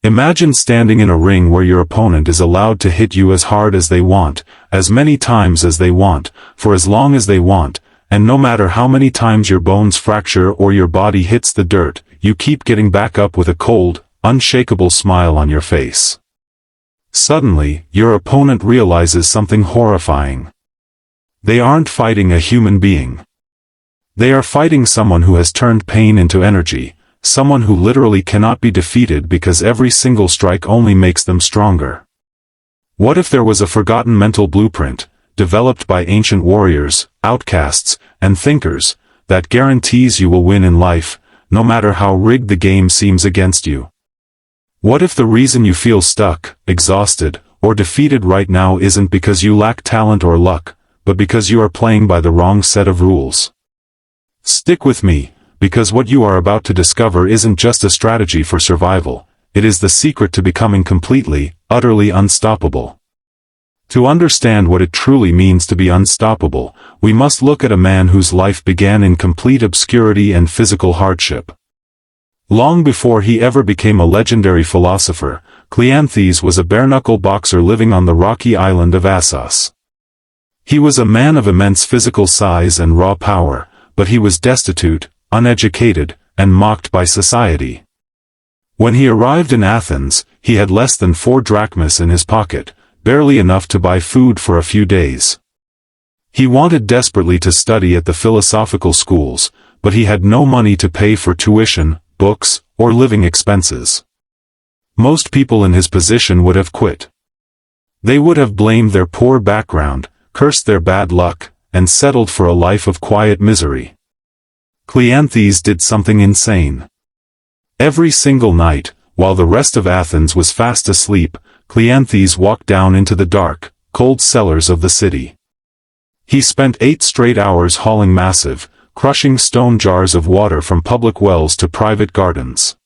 Imagine standing in a ring where your opponent is allowed to hit you as hard as they want, as many times as they want, for as long as they want, and no matter how many times your bones fracture or your body hits the dirt, you keep getting back up with a cold, unshakable smile on your face. Suddenly, your opponent realizes something horrifying. They aren't fighting a human being. They are fighting someone who has turned pain into energy, someone who literally cannot be defeated because every single strike only makes them stronger. What if there was a forgotten mental blueprint, developed by ancient warriors, outcasts, and thinkers, that guarantees you will win in life, no matter how rigged the game seems against you? What if the reason you feel stuck, exhausted, or defeated right now isn't because you lack talent or luck, but because you are playing by the wrong set of rules? Stick with me, because what you are about to discover isn't just a strategy for survival, it is the secret to becoming completely, utterly unstoppable. To understand what it truly means to be unstoppable, we must look at a man whose life began in complete obscurity and physical hardship. Long before he ever became a legendary philosopher, Cleanthes was a bare-knuckle boxer living on the rocky island of Assos. He was a man of immense physical size and raw power, but he was destitute, uneducated, and mocked by society. When he arrived in Athens, he had less than 4 drachmas in his pocket, barely enough to buy food for a few days. He wanted desperately to study at the philosophical schools, but he had no money to pay for tuition, books, or living expenses. Most people in his position would have quit. They would have blamed their poor background, cursed their bad luck, and settled for a life of quiet misery. Cleanthes did something insane. Every single night, while the rest of Athens was fast asleep, Cleanthes walked down into the dark, cold cellars of the city. He spent 8 straight hours hauling massive, crushing stone jars of water from public wells to private gardens.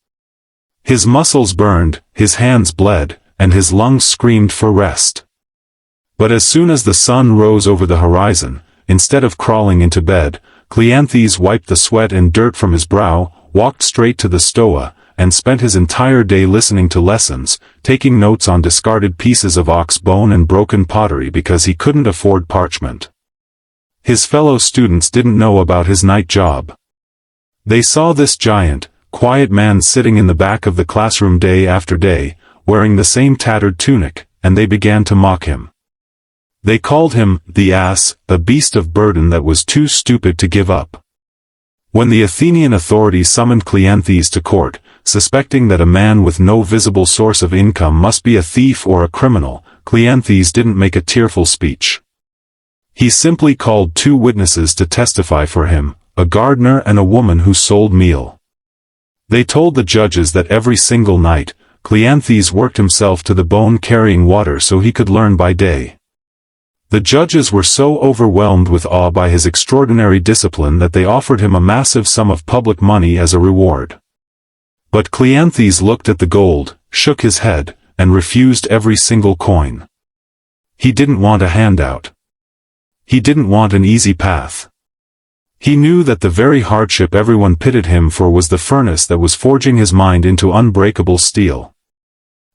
His muscles burned, his hands bled, and his lungs screamed for rest. But as soon as the sun rose over the horizon, instead of crawling into bed, Cleanthes wiped the sweat and dirt from his brow, walked straight to the Stoa, and spent his entire day listening to lessons, taking notes on discarded pieces of ox bone and broken pottery because he couldn't afford parchment. His fellow students didn't know about his night job. They saw this giant, quiet man sitting in the back of the classroom day after day, wearing the same tattered tunic, and they began to mock him. They called him the ass, a beast of burden that was too stupid to give up. When the Athenian authorities summoned Cleanthes to court, suspecting that a man with no visible source of income must be a thief or a criminal, Cleanthes didn't make a tearful speech. He simply called 2 witnesses to testify for him, a gardener and a woman who sold meal. They told the judges that every single night, Cleanthes worked himself to the bone carrying water so he could learn by day. The judges were so overwhelmed with awe by his extraordinary discipline that they offered him a massive sum of public money as a reward. But Cleanthes looked at the gold, shook his head, and refused every single coin. He didn't want a handout. He didn't want an easy path. He knew that the very hardship everyone pitted him for was the furnace that was forging his mind into unbreakable steel.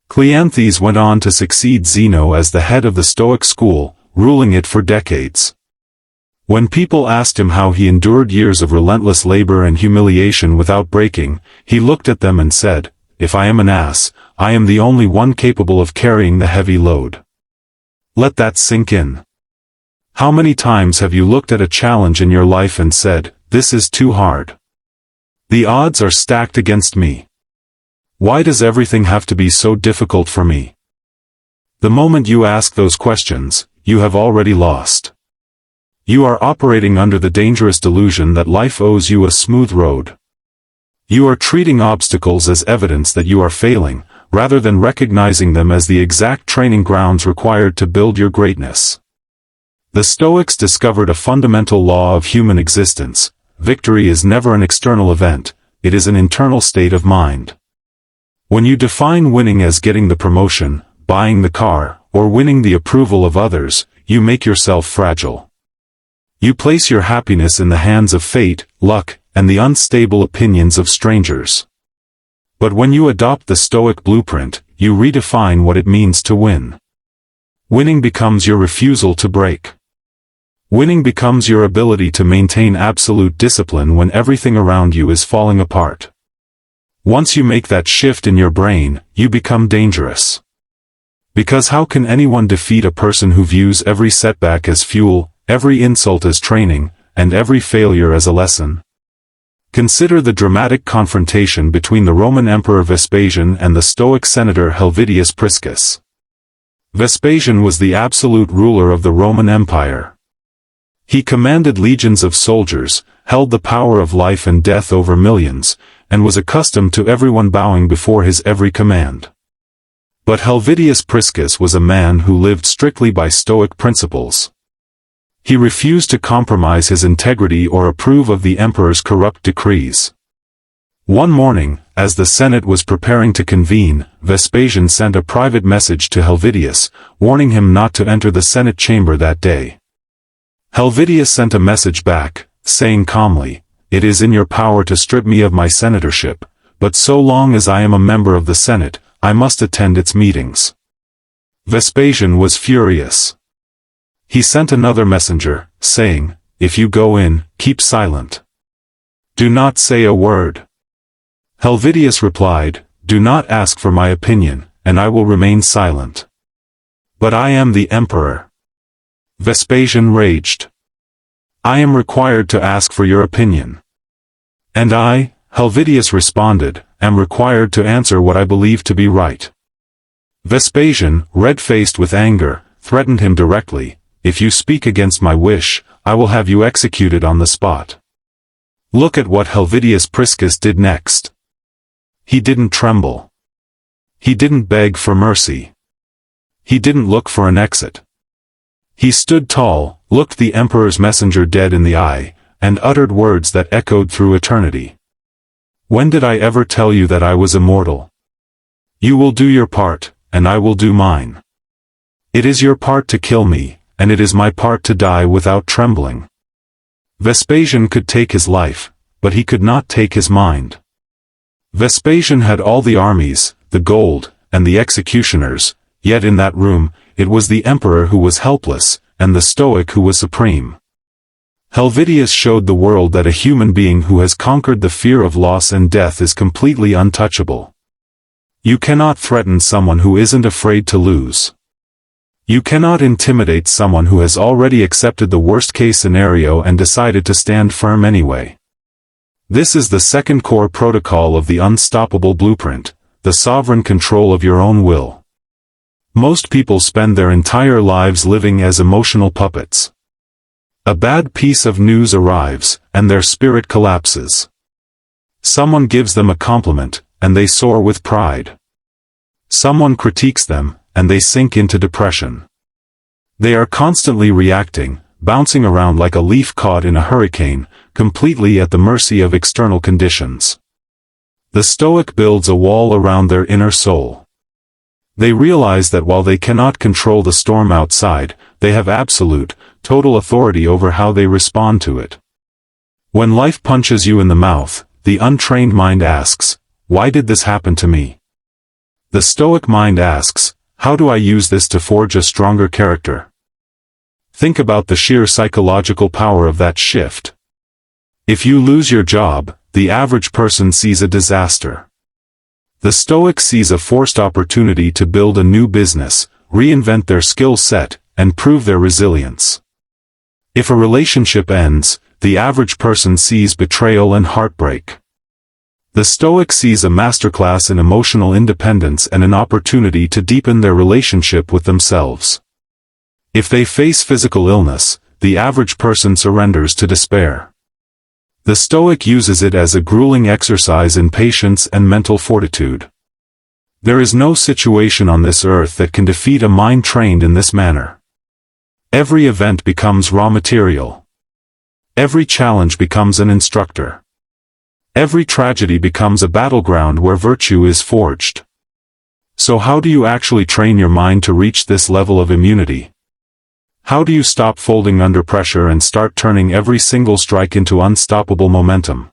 Cleanthes went on to succeed Zeno as the head of the Stoic school, ruling it for decades. When people asked him how he endured years of relentless labor and humiliation without breaking, he looked at them and said, "If I am an ass, I am the only one capable of carrying the heavy load." Let that sink in. How many times have you looked at a challenge in your life and said, "This is too hard. The odds are stacked against me. Why does everything have to be so difficult for me?" The moment you ask those questions, you have already lost. You are operating under the dangerous delusion that life owes you a smooth road. You are treating obstacles as evidence that you are failing, rather than recognizing them as the exact training grounds required to build your greatness. The Stoics discovered a fundamental law of human existence: victory is never an external event, it is an internal state of mind. When you define winning as getting the promotion, buying the car, or winning the approval of others, you make yourself fragile. You place your happiness in the hands of fate, luck, and the unstable opinions of strangers. But when you adopt the Stoic blueprint, you redefine what it means to win. Winning becomes your refusal to break. Winning becomes your ability to maintain absolute discipline when everything around you is falling apart. Once you make that shift in your brain, you become dangerous. Because how can anyone defeat a person who views every setback as fuel, every insult as training, and every failure as a lesson? Consider the dramatic confrontation between the Roman Emperor Vespasian and the Stoic senator Helvidius Priscus. Vespasian was the absolute ruler of the Roman Empire. He commanded legions of soldiers, held the power of life and death over millions, and was accustomed to everyone bowing before his every command. But Helvidius Priscus was a man who lived strictly by Stoic principles. He refused to compromise his integrity or approve of the emperor's corrupt decrees. One morning, as the Senate was preparing to convene, Vespasian sent a private message to Helvidius, warning him not to enter the Senate chamber that day. Helvidius sent a message back, saying calmly, "It is in your power to strip me of my senatorship, but so long as I am a member of the Senate, I must attend its meetings." Vespasian was furious. He sent another messenger, saying, "If you go in, keep silent. Do not say a word." Helvidius replied, "Do not ask for my opinion, and I will remain silent. But I am the emperor." Vespasian raged. "I am required to ask for your opinion. And I," Helvidius responded, "am required to answer what I believe to be right." Vespasian, red-faced with anger, threatened him directly, "If you speak against my wish, I will have you executed on the spot." Look at what Helvidius Priscus did next. He didn't tremble. He didn't beg for mercy. He didn't look for an exit. He stood tall, looked the emperor's messenger dead in the eye, and uttered words that echoed through eternity. "When did I ever tell you that I was immortal? You will do your part, and I will do mine. It is your part to kill me, and it is my part to die without trembling." Vespasian could take his life, but he could not take his mind. Vespasian had all the armies, the gold, and the executioners, yet in that room, it was the emperor who was helpless, and the Stoic who was supreme. Helvidius showed the world that a human being who has conquered the fear of loss and death is completely untouchable. You cannot threaten someone who isn't afraid to lose. You cannot intimidate someone who has already accepted the worst-case scenario and decided to stand firm anyway. This is the second core protocol of the Unstoppable Blueprint, the sovereign control of your own will. Most people spend their entire lives living as emotional puppets. A bad piece of news arrives, and their spirit collapses. Someone gives them a compliment, and they soar with pride. Someone critiques them, and they sink into depression. They are constantly reacting, bouncing around like a leaf caught in a hurricane, completely at the mercy of external conditions. The Stoic builds a wall around their inner soul. They realize that while they cannot control the storm outside, they have absolute, total authority over how they respond to it. When life punches you in the mouth, the untrained mind asks, "Why did this happen to me?" The Stoic mind asks, "How do I use this to forge a stronger character?" Think about the sheer psychological power of that shift. If you lose your job, the average person sees a disaster. The Stoic sees a forced opportunity to build a new business, reinvent their skill set, and prove their resilience. If a relationship ends, the average person sees betrayal and heartbreak. The Stoic sees a masterclass in emotional independence and an opportunity to deepen their relationship with themselves. If they face physical illness, the average person surrenders to despair. The Stoic uses it as a grueling exercise in patience and mental fortitude. There is no situation on this earth that can defeat a mind trained in this manner. Every event becomes raw material. Every challenge becomes an instructor. Every tragedy becomes a battleground where virtue is forged. So how do you actually train your mind to reach this level of immunity? How do you stop folding under pressure and start turning every single strike into unstoppable momentum?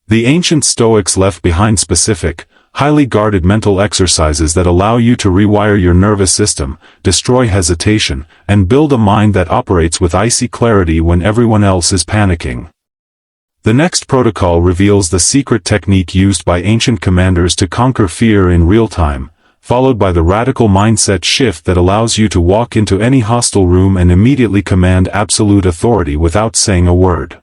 The ancient Stoics left behind specific, highly guarded mental exercises that allow you to rewire your nervous system, destroy hesitation, and build a mind that operates with icy clarity when everyone else is panicking. The next protocol reveals the secret technique used by ancient commanders to conquer fear in real time, followed by the radical mindset shift that allows you to walk into any hostile room and immediately command absolute authority without saying a word.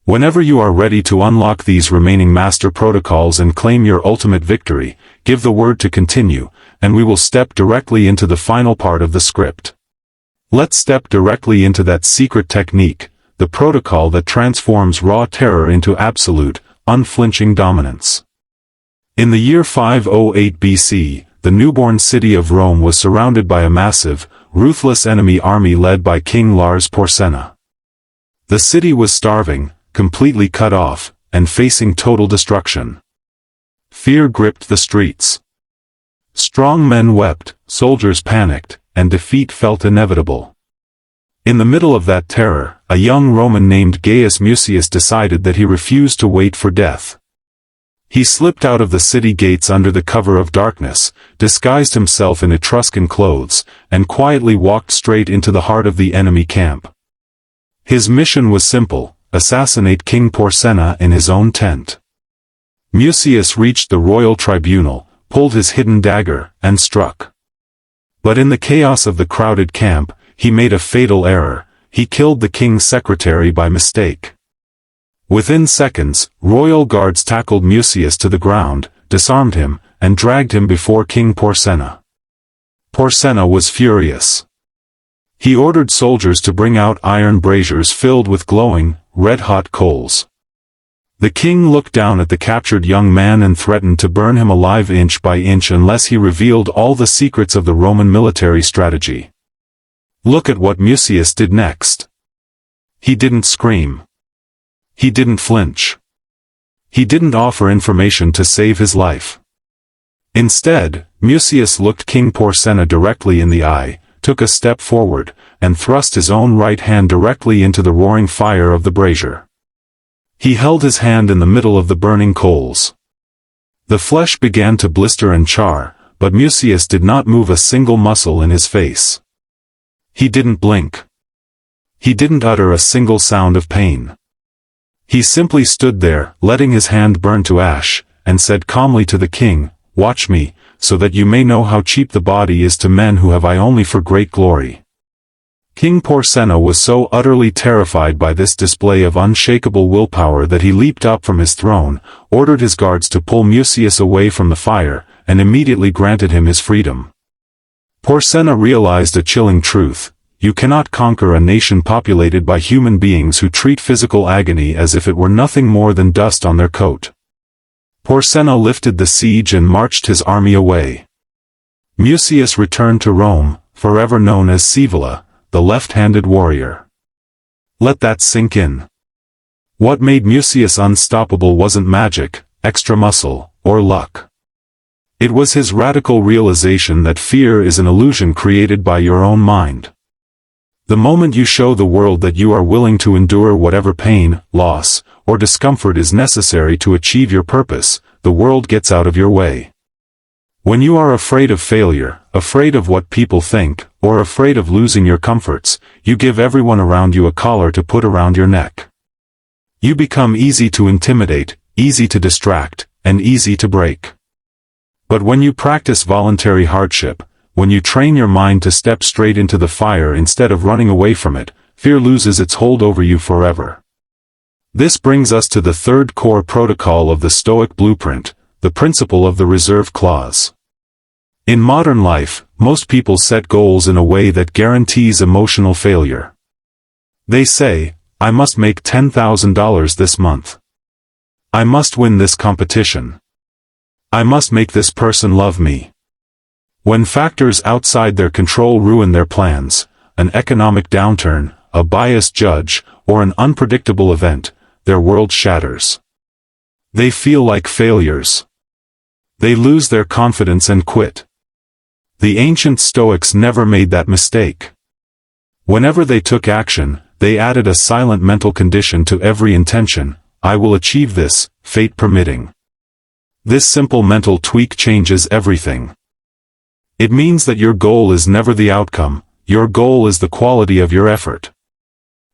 Whenever you are ready to unlock these remaining master protocols and claim your ultimate victory, give the word to continue, and we will step directly into the final part of the script. Let's step directly into that secret technique, the protocol that transforms raw terror into absolute, unflinching dominance. In the year 508 BC, the newborn city of Rome was surrounded by a massive, ruthless enemy army led by King Lars Porsena. The city was starving, completely cut off, and facing total destruction. Fear gripped the streets. Strong men wept, soldiers panicked, and defeat felt inevitable. In the middle of that terror, a young Roman named Gaius Mucius decided that he refused to wait for death. He slipped out of the city gates under the cover of darkness, disguised himself in Etruscan clothes, and quietly walked straight into the heart of the enemy camp. His mission was simple: assassinate King Porsena in his own tent. Mucius reached the royal tribunal, pulled his hidden dagger, and struck. But in the chaos of the crowded camp, he made a fatal error: he killed the king's secretary by mistake. Within seconds, royal guards tackled Mucius to the ground, disarmed him, and dragged him before King Porsena. Porsena was furious. He ordered soldiers to bring out iron braziers filled with glowing, red-hot coals. The king looked down at the captured young man and threatened to burn him alive inch by inch unless he revealed all the secrets of the Roman military strategy. Look at what Mucius did next. He didn't scream. He didn't flinch. He didn't offer information to save his life. Instead, Mucius looked King Porsena directly in the eye, took a step forward, and thrust his own right hand directly into the roaring fire of the brazier. He held his hand in the middle of the burning coals. The flesh began to blister and char, but Mucius did not move a single muscle in his face. He didn't blink. He didn't utter a single sound of pain. He simply stood there, letting his hand burn to ash, and said calmly to the king, "Watch me, so that you may know how cheap the body is to men who have eye only for great glory." King Porsena was so utterly terrified by this display of unshakable willpower that he leaped up from his throne, ordered his guards to pull Mucius away from the fire, and immediately granted him his freedom. Porsena realized a chilling truth: you cannot conquer a nation populated by human beings who treat physical agony as if it were nothing more than dust on their coat. Porsena lifted the siege and marched his army away. Mucius returned to Rome, forever known as Scaevola, the left-handed warrior. Let that sink in. What made Mucius unstoppable wasn't magic, extra muscle, or luck. It was his radical realization that fear is an illusion created by your own mind. The moment you show the world that you are willing to endure whatever pain, loss, or discomfort is necessary to achieve your purpose, the world gets out of your way. When you are afraid of failure, afraid of what people think, or afraid of losing your comforts, you give everyone around you a collar to put around your neck. You become easy to intimidate, easy to distract, and easy to break. But when you practice voluntary hardship, when you train your mind to step straight into the fire instead of running away from it, fear loses its hold over you forever. This brings us to the third core protocol of the Stoic blueprint, the principle of the reserve clause. In modern life, most people set goals in a way that guarantees emotional failure. They say, "I must make $10,000 this month. I must win this competition. I must make this person love me." When factors outside their control ruin their plans, an economic downturn, a biased judge, or an unpredictable event, their world shatters. They feel like failures. They lose their confidence and quit. The ancient Stoics never made that mistake. Whenever they took action, they added a silent mental condition to every intention: I will achieve this, fate permitting. This simple mental tweak changes everything. It means that your goal is never the outcome, your goal is the quality of your effort.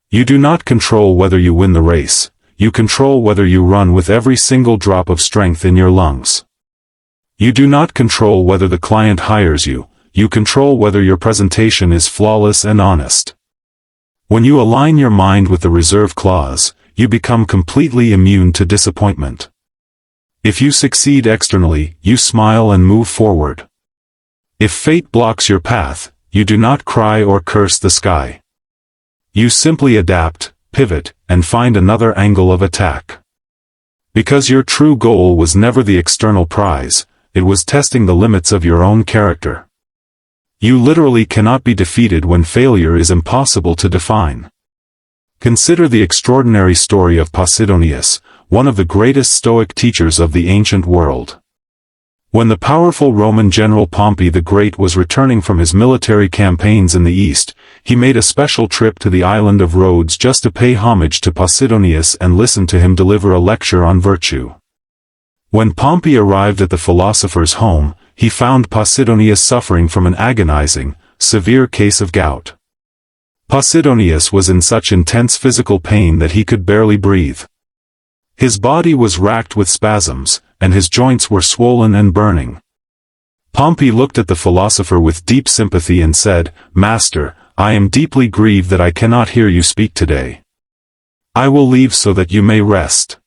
You do not control whether you win the race, you control whether you run with every single drop of strength in your lungs. You do not control whether the client hires you, you control whether your presentation is flawless and honest. When you align your mind with the reserve clause, you become completely immune to disappointment. If you succeed externally, you smile and move forward. If fate blocks your path, you do not cry or curse the sky. You simply adapt, pivot, and find another angle of attack. Because your true goal was never the external prize, it was testing the limits of your own character. You literally cannot be defeated when failure is impossible to define. Consider the extraordinary story of Posidonius, one of the greatest Stoic teachers of the ancient world. When the powerful Roman general Pompey the Great was returning from his military campaigns in the east, he made a special trip to the island of Rhodes just to pay homage to Posidonius and listen to him deliver a lecture on virtue. When Pompey arrived at the philosopher's home, he found Posidonius suffering from an agonizing, severe case of gout. Posidonius was in such intense physical pain that he could barely breathe. His body was racked with spasms, and his joints were swollen and burning. Pompey looked at the philosopher with deep sympathy and said, "Master, I am deeply grieved that I cannot hear you speak today. I will leave so that you may rest."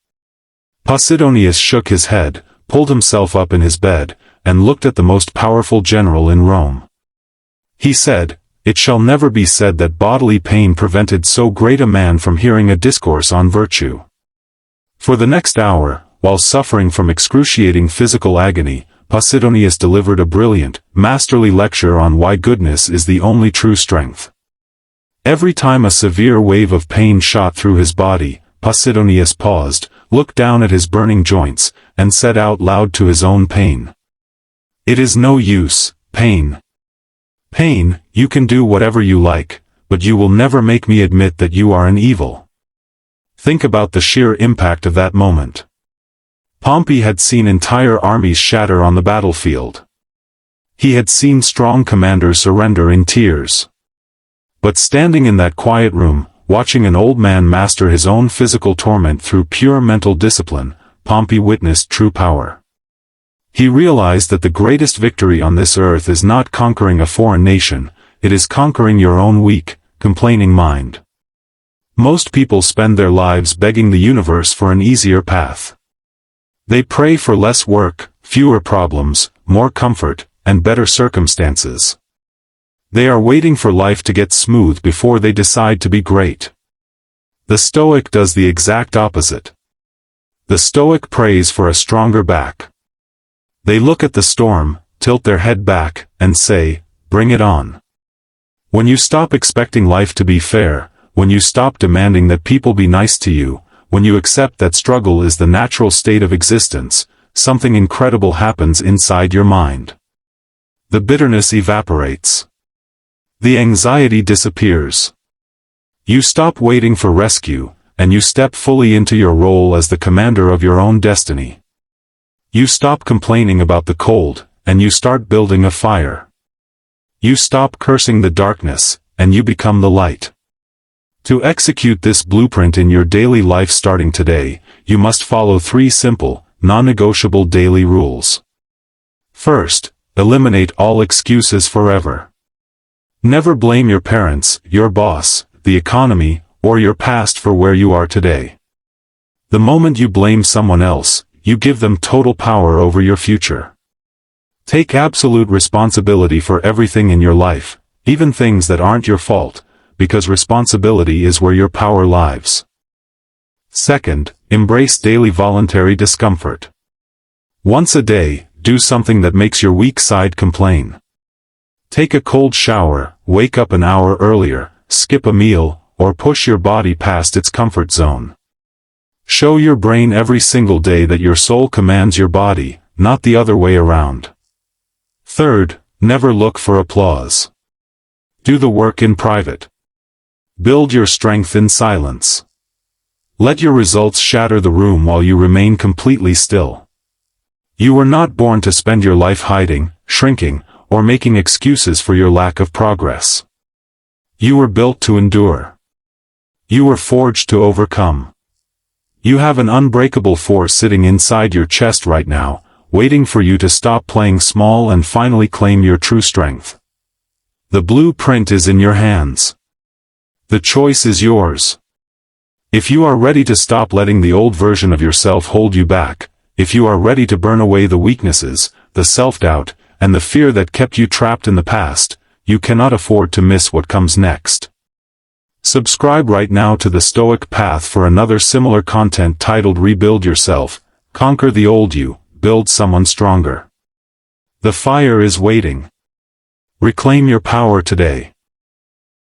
Posidonius shook his head, pulled himself up in his bed, and looked at the most powerful general in Rome. He said, "It shall never be said that bodily pain prevented so great a man from hearing a discourse on virtue." For the next hour, while suffering from excruciating physical agony, Posidonius delivered a brilliant, masterly lecture on why goodness is the only true strength. Every time a severe wave of pain shot through his body, Posidonius paused, looked down at his burning joints, and said out loud to his own pain, "It is no use, pain. Pain, you can do whatever you like, but you will never make me admit that you are an evil." Think about the sheer impact of that moment. Pompey had seen entire armies shatter on the battlefield. He had seen strong commanders surrender in tears. But standing in that quiet room, watching an old man master his own physical torment through pure mental discipline, Pompey witnessed true power. He realized that the greatest victory on this earth is not conquering a foreign nation, it is conquering your own weak, complaining mind. Most people spend their lives begging the universe for an easier path. They pray for less work, fewer problems, more comfort, and better circumstances. They are waiting for life to get smooth before they decide to be great. The Stoic does the exact opposite. The Stoic prays for a stronger back. They look at the storm, tilt their head back, and say, "Bring it on." When you stop expecting life to be fair, when you stop demanding that people be nice to you, when you accept that struggle is the natural state of existence, something incredible happens inside your mind. The bitterness evaporates. The anxiety disappears. You stop waiting for rescue, and you step fully into your role as the commander of your own destiny. You stop complaining about the cold, and you start building a fire. You stop cursing the darkness, and you become the light. To execute this blueprint in your daily life starting today, you must follow 3 simple, non-negotiable daily rules. First, eliminate all excuses forever. Never blame your parents, your boss, the economy, or your past for where you are today. The moment you blame someone else, you give them total power over your future. Take absolute responsibility for everything in your life, even things that aren't your fault, because responsibility is where your power lies. Second, embrace daily voluntary discomfort. Once a day, do something that makes your weak side complain. Take a cold shower, wake up an hour earlier, skip a meal, or push your body past its comfort zone. Show your brain every single day that your soul commands your body, not the other way around. Third, never look for applause. Do the work in private. Build your strength in silence. Let your results shatter the room while you remain completely still. You were not born to spend your life hiding, shrinking, or making excuses for your lack of progress. You were built to endure. You were forged to overcome. You have an unbreakable force sitting inside your chest right now, waiting for you to stop playing small and finally claim your true strength. The blueprint is in your hands. The choice is yours. If you are ready to stop letting the old version of yourself hold you back, if you are ready to burn away the weaknesses, the self-doubt, and the fear that kept you trapped in the past, you cannot afford to miss what comes next. Subscribe right now to the Stoic Path for another similar content titled Rebuild Yourself, Conquer the Old You, Build Someone Stronger. The fire is waiting. Reclaim your power today.